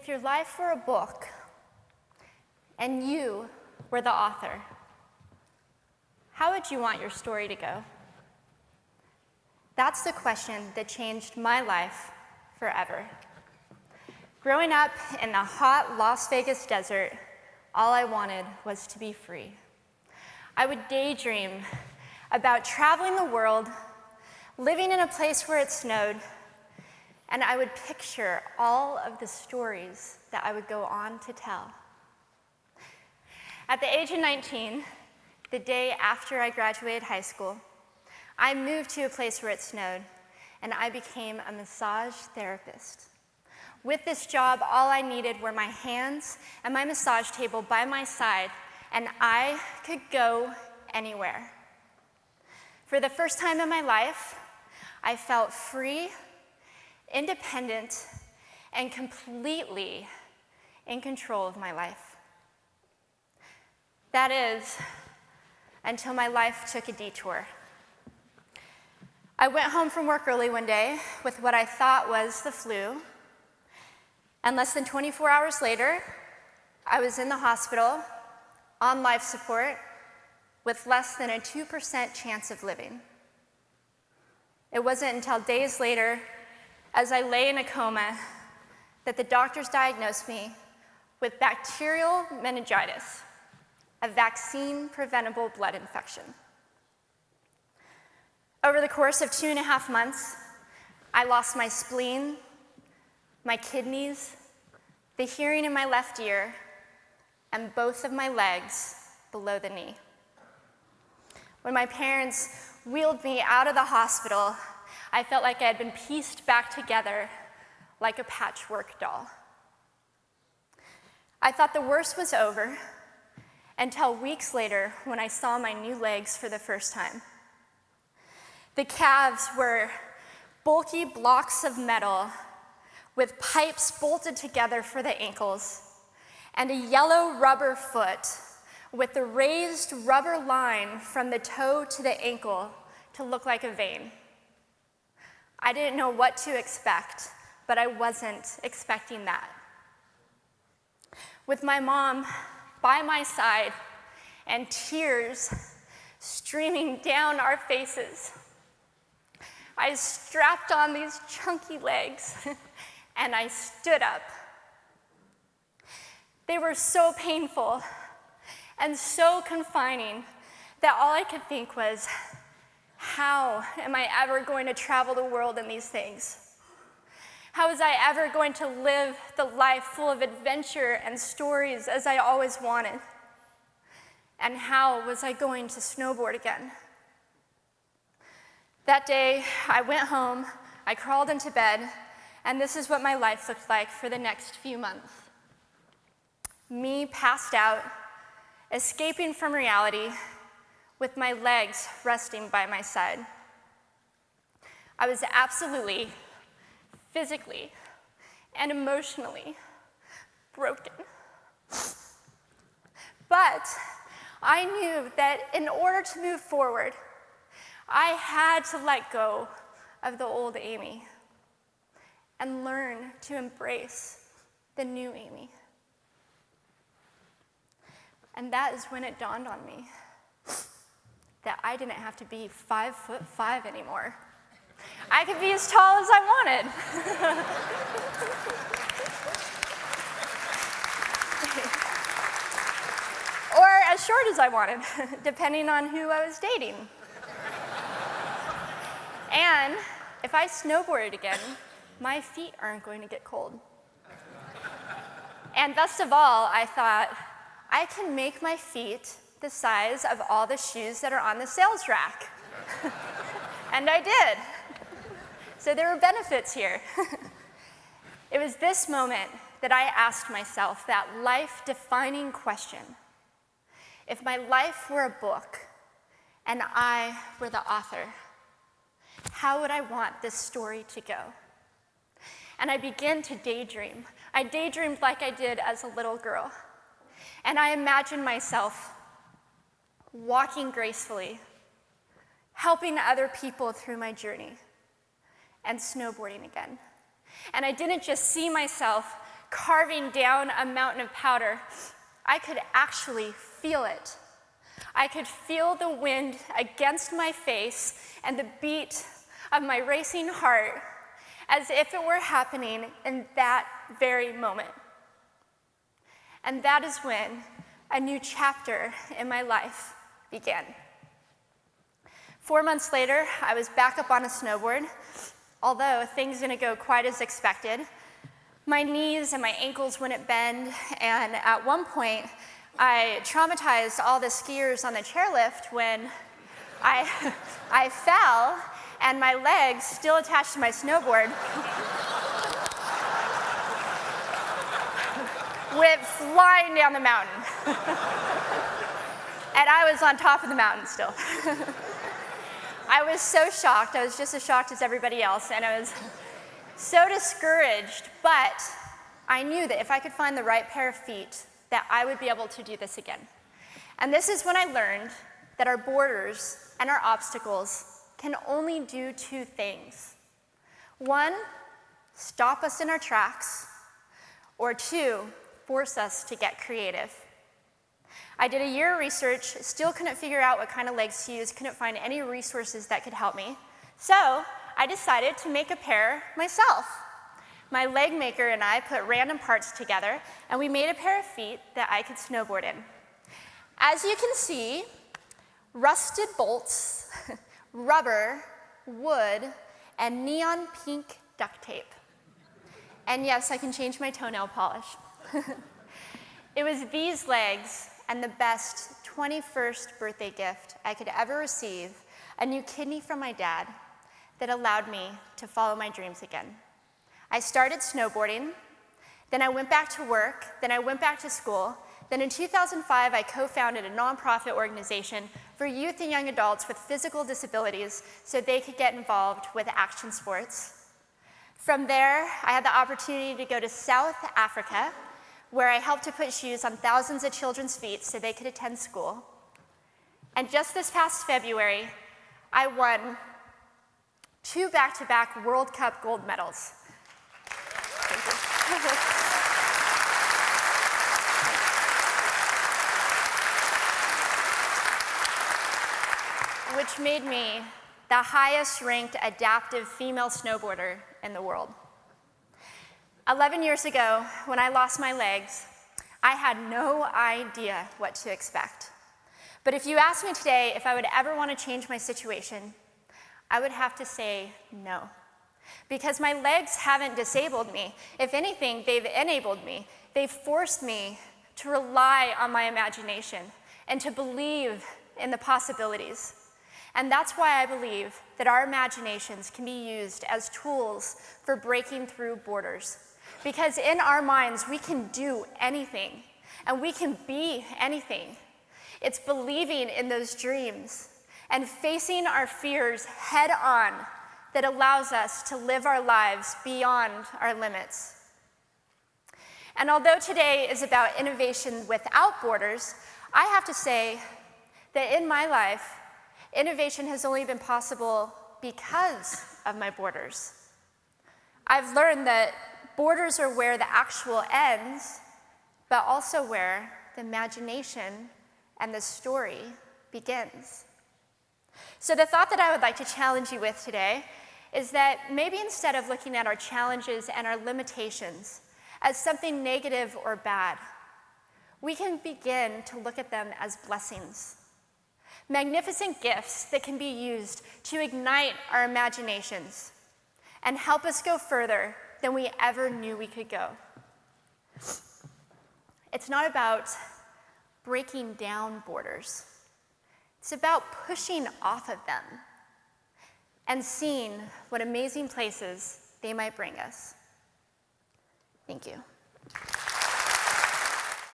If your life were a book and you were the author, how would you want your story to go? That's the question that changed my life forever. Growing up in the hot Las Vegas desert, all I wanted was to be free. I would daydream about traveling the world, living in a place where it snowed, and I would picture all of the stories that I would go on to tell. At the age of 19, the day after I graduated high school, I moved to a place where it snowed, and I became a massage therapist. With this job, all I needed were my hands and my massage table by my side, and I could go anywhere. For the first time in my life, I felt free, independent, and completely in control of my life. That is, until my life took a detour. I went home from work early one day with what I thought was the flu, and less than 24 hours later, I was in the hospital on life support with less than a 2% chance of living. It wasn't until days later, as I lay in a coma, that the doctors diagnosed me with bacterial meningitis, a vaccine-preventable blood infection. Over the course of 2.5 months, I lost my spleen, my kidneys, the hearing in my left ear, and both of my legs below the knee. When my parents wheeled me out of the hospital, I felt like I had been pieced back together like a patchwork doll. I thought the worst was over until weeks later when I saw my new legs for the first time. The calves were bulky blocks of metal with pipes bolted together for the ankles, and a yellow rubber foot with the raised rubber line from the toe to the ankle to look like a vein. I didn't know what to expect, but I wasn't expecting that. With my mom by my side and tears streaming down our faces, I strapped on these chunky legs and I stood up. They were so painful and so confining that all I could think was, how am I ever going to travel the world in these things? How was I ever going to live the life full of adventure and stories as I always wanted? And how was I going to snowboard again? That day, I went home, I crawled into bed, and this is what my life looked like for the next few months. Me passed out, escaping from reality, with my legs resting by my side. I was absolutely, physically, and emotionally broken. But I knew that in order to move forward, I had to let go of the old Amy and learn to embrace the new Amy. And that is when it dawned on me that I didn't have to be 5'5" anymore. I could be as tall as I wanted. Or as short as I wanted, depending on who I was dating. And if I snowboarded again, my feet aren't going to get cold. And best of all, I thought, I can make my feet the size of all the shoes that are on the sales rack. And I did. So there were benefits here. It was this moment that I asked myself that life-defining question. If my life were a book and I were the author, how would I want this story to go? And I began to daydream. I daydreamed like I did as a little girl. And I imagined myself walking gracefully, helping other people through my journey, and snowboarding again. And I didn't just see myself carving down a mountain of powder, I could actually feel it. I could feel the wind against my face and the beat of my racing heart as if it were happening in that very moment. And that is when a new chapter in my life began. 4 months later, I was back up on a snowboard, although things didn't go quite as expected. My knees and my ankles wouldn't bend, and at one point, I traumatized all the skiers on the chairlift when I fell, and my legs, still attached to my snowboard, went flying down the mountain. And I was on top of the mountain still. I was so shocked. I was just as shocked as everybody else, and I was so discouraged, but I knew that if I could find the right pair of feet, that I would be able to do this again. And this is when I learned that our borders and our obstacles can only do two things. One, stop us in our tracks, or two, force us to get creative. I did a year of research, still couldn't figure out what kind of legs to use, couldn't find any resources that could help me. So I decided to make a pair myself. My leg maker and I put random parts together, and we made a pair of feet that I could snowboard in. As you can see, rusted bolts, rubber, wood, and neon pink duct tape. And yes, I can change my toenail polish. It was these legs and the best 21st birthday gift I could ever receive, a new kidney from my dad, that allowed me to follow my dreams again. I started snowboarding, then I went back to work, then I went back to school, then in 2005 I co-founded a nonprofit organization for youth and young adults with physical disabilities so they could get involved with action sports. From there, I had the opportunity to go to South Africa, where I helped to put shoes on thousands of children's feet so they could attend school. And just this past February, I won 2 back-to-back World Cup gold medals. Thank you. Which made me the highest-ranked adaptive female snowboarder in the world. 11 years ago, when I lost my legs, I had no idea what to expect. But if you asked me today if I would ever want to change my situation, I would have to say no. Because my legs haven't disabled me. If anything, they've enabled me. They've forced me to rely on my imagination and to believe in the possibilities. And that's why I believe that our imaginations can be used as tools for breaking through borders. Because in our minds, we can do anything, and we can be anything. It's believing in those dreams and facing our fears head on that allows us to live our lives beyond our limits. And although today is about innovation without borders, I have to say that in my life, innovation has only been possible because of my borders. I've learned that borders are where the actual ends, but also where the imagination and the story begins. So the thought that I would like to challenge you with today is that maybe instead of looking at our challenges and our limitations as something negative or bad, we can begin to look at them as blessings. Magnificent gifts that can be used to ignite our imaginations and help us go further than we ever knew we could go. It's not about breaking down borders. It's about pushing off of them and seeing what amazing places they might bring us. Thank you.